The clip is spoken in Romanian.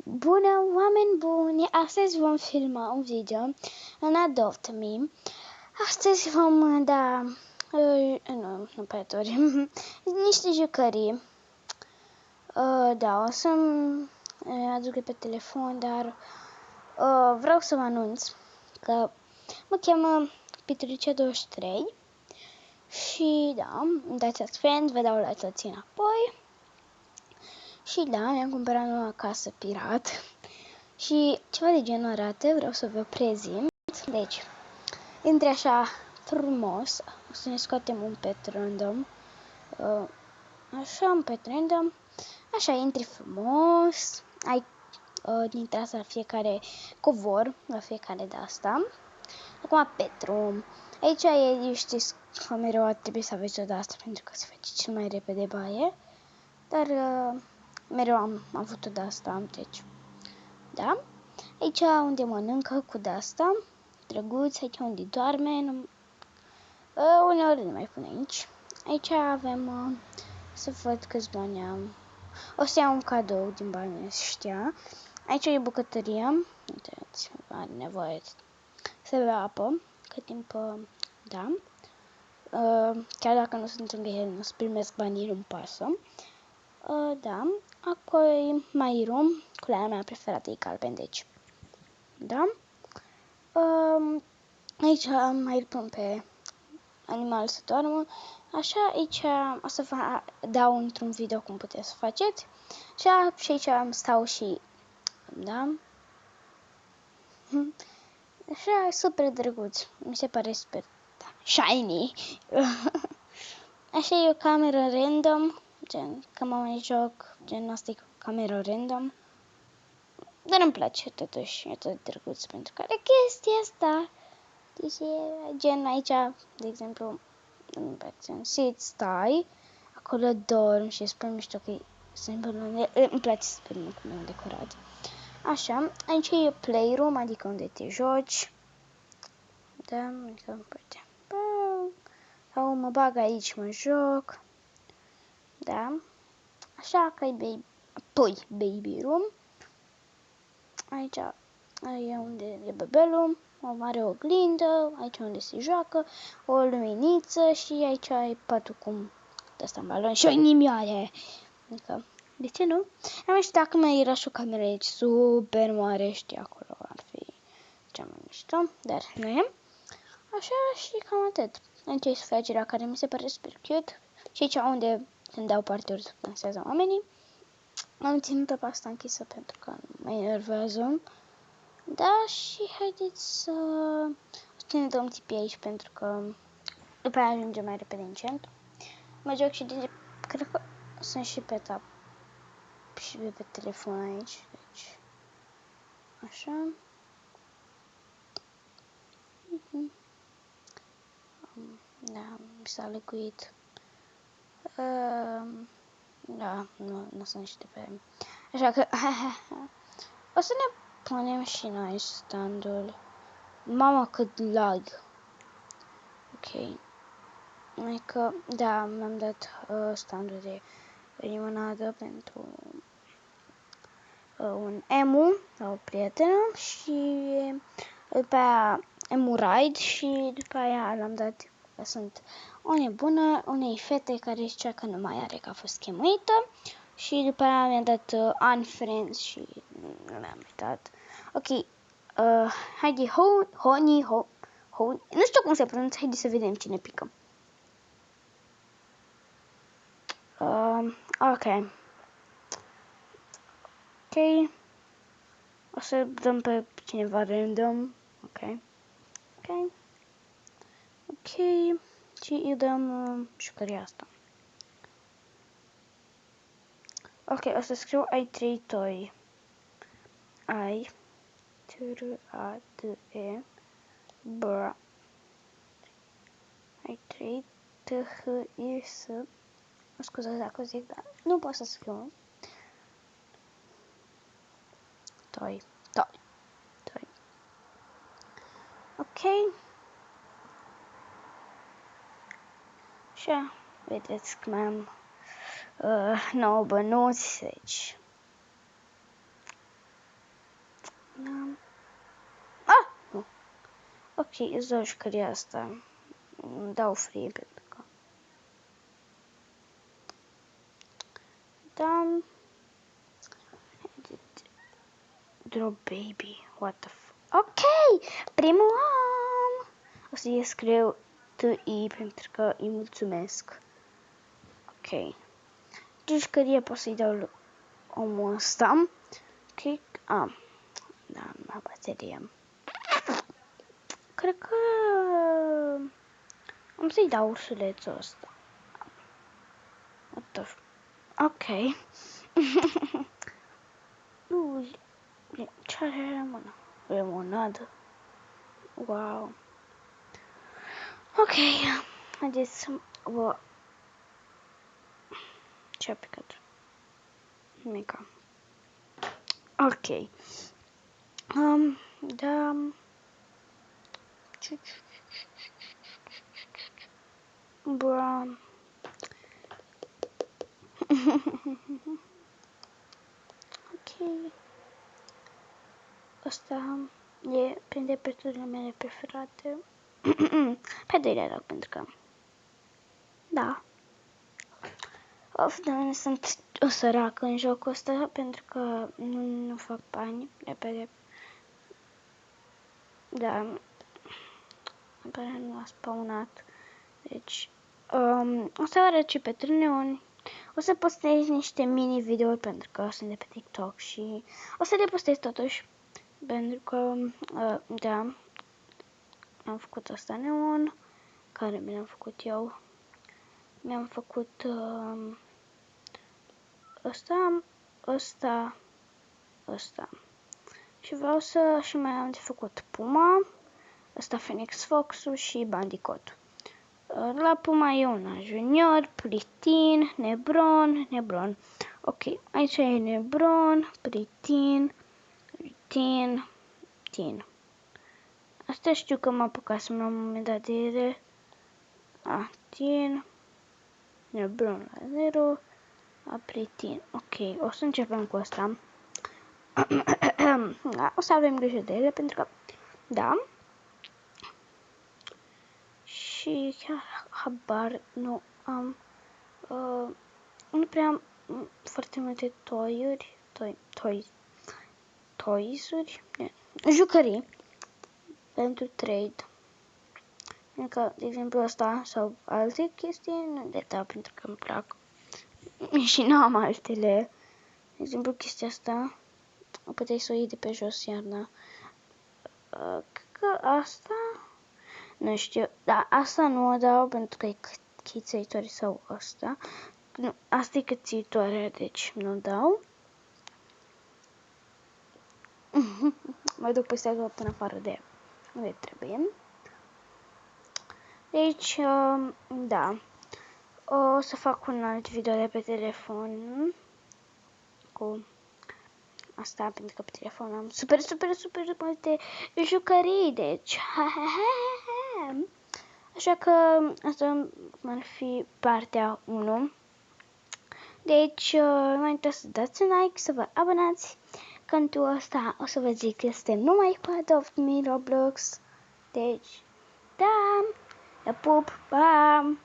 Bună, oameni buni! Astăzi vom filma un video în Adopt Me. Astăzi vom da, nu petori, niște jucării. Da, o să-mi aduc pe telefon, dar vreau să vă anunț că mă cheamă Petricea23 și da, îmi dați friend, vă dau like înapoi. Și da, mi-am cumpărat noua casă pirat și ceva de genul arată, vreau să vă prezint. Deci, intre așa frumos, o să ne scoatem un pet random, așa un pet random, așa intri frumos, ai dintre asta la fiecare covor, la fiecare de asta. Acum pet room, aici știți că mereu trebuie să aveți o de asta pentru că se face cel mai repede baie, dar mereu am avut o de asta, deci, da. Aici unde mănâncă cu de-asta, drăguț, aici unde doarme, uneori ne mai pun aici. Aici avem, să văd câți bani am, o să iau un cadou din bani, știa. Aici e bucătăria, uitați, are nevoie să bea apă, cât timp, da. Chiar dacă nu sunt lângă el, nu să primesc banii, nu-mi pasă. Da, apoi my room, culoarea mea preferată e galben, deci, da. Aici mai pun pe animal să doarmă, așa, aici o să vă dau într-un video cum puteți să faceți, și aici stau și, da, așa, e super drăguț, mi se pare super, da, shiny, așa e o cameră random, gen, că mă mai joc, gen, asta e camera random, dar îmi place totuși, e tot drăguț pentru că are chestia asta. Deci gen aici, de exemplu, sit, stai, acolo dorm și e super mișto că îmi place super mult cum e decorat. Așa, aici e playroom, adică unde te joci. Da, adică, uite, sau mă bag aici, mă joc. Da, așa că e baby room. Aici e unde e bebelul, o mare oglindă, aici unde se joacă, o luminiță și aici e patul cum ăsta în balon și o inimioare. Adică, de ce nu? Am știu dacă mai era și o cameră aici super mare, știi, acolo ar fi cea mai mișto, dar nu e. Așa și cam atât. Aici e sufagerea care mi se pare super cute și aici unde îmi dau party-uri să dansează oamenii. Am ținut-o pe asta închisă pentru că mă enervează. Da, și haideți să ne dăm tipii aici pentru că după aia ajungem mai repede în centru. Mă joc și cred că sunt și pe tab și pe telefon aici, deci așa. Da, mi s-a lăguit. Da, nu sunt și de pe... Așa că o să ne punem și noi standul. Mama, cât lag. Ok. Adică, da, mi-am dat standul de limonadă pentru un emu, o prietenă, și după aia emu ride și după aia l-am dat, că sunt o nebună, unei fete care zicea că nu mai are, că a fost chemuită, și după aia mi-a dat unfriends și nu mi-am uitat. Ok, haide, nu știu cum se pronunță, haide să vedem cine pică. Ok. Ok. O să dăm pe cineva random. Ok. Ok. Ok. Și îi dăm jucăria asta. Ok, o să scriu ai 3 toi. Ai T-R-A-D-E Bra. Ai 3 T-H-I-S. Scuzați dacă zic, dar nu pot să scriu. Toi. Ok. Și vedeți că mai am 9 bănuți, deci Și îți dau jucăria asta. Îmi dau free pentru că... Da... Drop baby. What the f... Ok! Primul om! O să-i scriu TI pentru că îi mulțumesc. Ok. Ce jucărie pot să-i dau omul ăsta? Ok. Da, am baterie. Cred că... Am să-i dau ursulețul ăsta. Ok. Ce are în mână? Limonadă. Wow. Ok. Haideți să vă... Ce-a picat? Mica. Ok. Da... Bra... Ok. Asta e printre persoanele mele preferate. Pe doilea loc, pentru că... Da. Of, dar sunt o săracă în jocul ăsta, pentru că nu fac bani repede. Da. Apare nu a spawnat. Deci... o să arăt și pe turneuri. O să postez niște mini-videouri pentru că sunt de pe TikTok și o să le postez totuși. Pentru că, da, am făcut asta neon, care mi l-am făcut eu. Mi-am făcut ăsta. Și vreau să și mai am de făcut Puma, ăsta Phoenix Fox-ul și Bandicoot. La Puma e una Junior, Pritin, Nebron. Ok, aici e Nebron, Pritin. Asta știu că m-a apucat să-mi la un moment dat de ele. Tin. Nebron la 0. Pritin. Ok, o să începem cu asta. O să avem grijă de ele pentru că, da. Și chiar habar nu am, nu prea am foarte multe toys-uri, jucării pentru trade. Pentru că, de exemplu, asta sau alte chestii nu le dau pentru că îmi plac. Și nu am altele. De exemplu, chestia asta o puteai să o iei de pe jos iarna. Cred că asta... Nu știu, dar asta nu o dau pentru că e chițăitoare sau asta. Nu, asta e câțitoare, deci nu dau. Mă duc peste tot până afară de unde trebuie. Deci, da. O să fac un alt video de pe telefon cu asta, pentru că pe telefon am super multe jucării, deci așa că asta ar fi partea 1. Deci, mai întâi să dați un like, să vă abonați. Cantul ăsta o să vă zic că este numai cu Adopt Me Roblox. Deci, da, pup, pa!